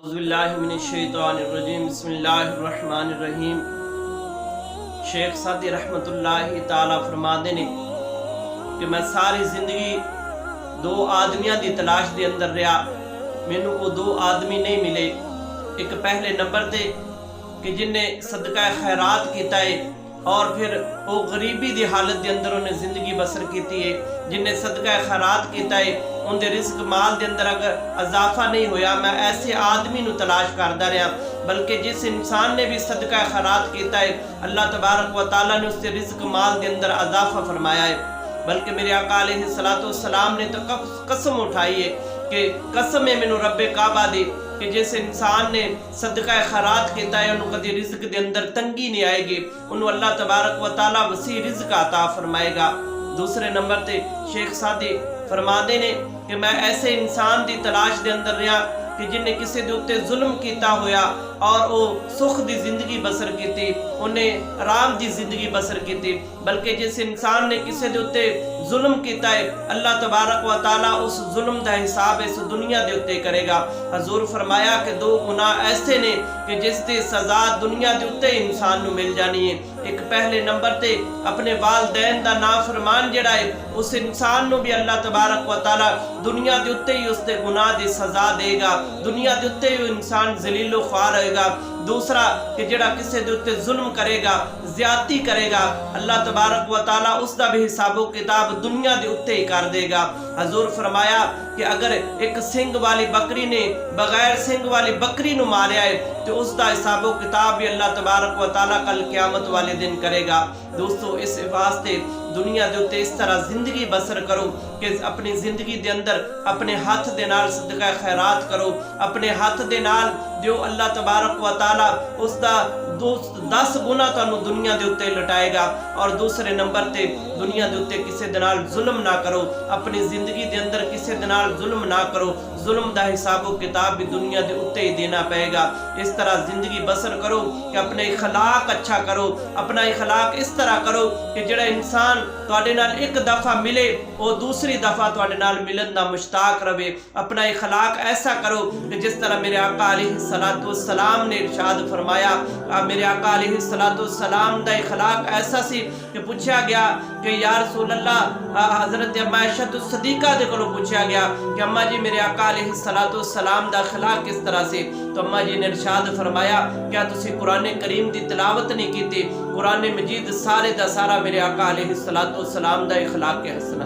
اعوذ باللہ من الشیطان الرجیم بسم اللہ الرحمن الرحیم۔ شیخ سعدی رحمت اللہ تعالی فرماندے نے کہ میں ساری زندگی دو آدمیاں دی تلاش دے اندر رہا، مینوں وہ دو آدمی نہیں ملے۔ ایک پہلے نمبر تے کہ جن نے صدقہ خیرات کیتا ہے اور پھر وہ غریبی دی حالت دے اندر انہیں زندگی بسر کیتی ہے، جن نے صدقہ خیرات کیتا ہے ان دے رزق مال دے اندر اگر اضافہ نہیں ہویا، میں ایسے آدمی نو تلاش کردا رہا۔ بلکہ جس انسان نے بھی صدقہ خیرات کیتا ہے اللہ تبارک و تعالیٰ نے اس سے رزق مال دے اندر اضافہ فرمایا ہے۔ بلکہ میرے آقا علیہ السلام نے تو قسم اٹھائی ہے کہ قسم ہے مینوں رب کعبہ دی کہ جس انسان نے صدقہ خیرات کیتا ہے انہوں کدی رزق دے اندر تنگی نہیں آئے گی، انہوں اللہ تبارک و تعالیٰ وسیع رزق عطا فرمائے گا۔ دوسرے نمبر تے شیخ سعدی فرماندے نے کہ میں ایسے انسان دی تلاش دے اندر رہا کہ جن نے کسی دے اتے ظلم کیتا ہویا اور وہ سکھ دی زندگی بسر کیتی، انہیں آرام دی زندگی بسر کیتی، بلکہ جس انسان نے کسی دے اتے ظلم کیتا ہے اللہ تبارک و تعالیٰ اس ظلم دا حساب اس دنیا دے اتے کرے گا۔ حضور فرمایا کہ دو گناہ ایسے نے کہ جس دی سزا دنیا دے اتے انسان نو مل جانی ہے۔ ایک پہلے نمبر تے اپنے والدین دا نافرمان جڑا ہے اس انسان نو بھی اللہ تبارک و تعالیٰ دنیا دے اتے ہی اس دے گناہ دی سزا دے گا، دنیا دے اتے ہی انسان ذلیل و خوار رہے گا۔ دوسرا کہ جڑا کسی دے اتے ظلم کرے گا، زیادتی کرے گا، اللہ تبارک و تعالیٰ اس دا بھی حساب و کتاب دنیا دے اتے ہی کر دے گا۔ حضور فرمایا کہ اگر ایک سنگ والی بکری نے بغیر سنگ والی بکری نو ماریا ہے تو اس دا حساب و کتاب بھی اللہ تبارک و تعالیٰ کل قیامت والے دن کرے گا۔ دوستو اس واسطے دنیا دے اتے اس طرح زندگی بسر کرو کہ اپنی زندگی دے اندر اپنے ہاتھ دے نال صدقہ خیرات کرو، اپنے ہاتھ دے نال جو اللہ تبارک و تعالیٰ اس دا 10 گنا تانوں دنیا دے اتے لٹائے گا۔ اور دوسرے نمبر تے دنیا دے اتے کسے دے نال ظلم نہ کرو، اپنی زندگی دے اندر کسے دے نال ظلم نہ کرو، ظلم دا حساب و کتاب بھی دنیا دے اتے ہی دینا پائے گا۔ اس طرح زندگی بسر کرو کہ اپنے اخلاق اچھا کرو، اپنا اخلاق اس طرح کرو کہ جڑا انسان تواڈے نال ایک دفعہ ملے وہ دوسری دفعہ تواڈے نال ملن دا مشتاق رہے۔ اپنا اخلاق ایسا کرو کہ جس طرح میرے آقا علیہ السلام نے ارشاد فرمایا، میرے آقا علیہ السلام دا اخلاق ایسا سی کہ پوچھا گیا کہ یا رسول اللہ، حضرت اما عائشہ صدیقہ دے کولوں پوچھا گیا کہ اما جی میرے آقا علیہ السلام دا اخلاق کس طرح سے، تو اما جی نے ارشاد فرمایا کیا تسی قرآن کریم دی تلاوت نہیں کیتی؟ قرآن مجید سارے دا سارا میرے آقا علیہ السلام دا اخلاق کے حسنہ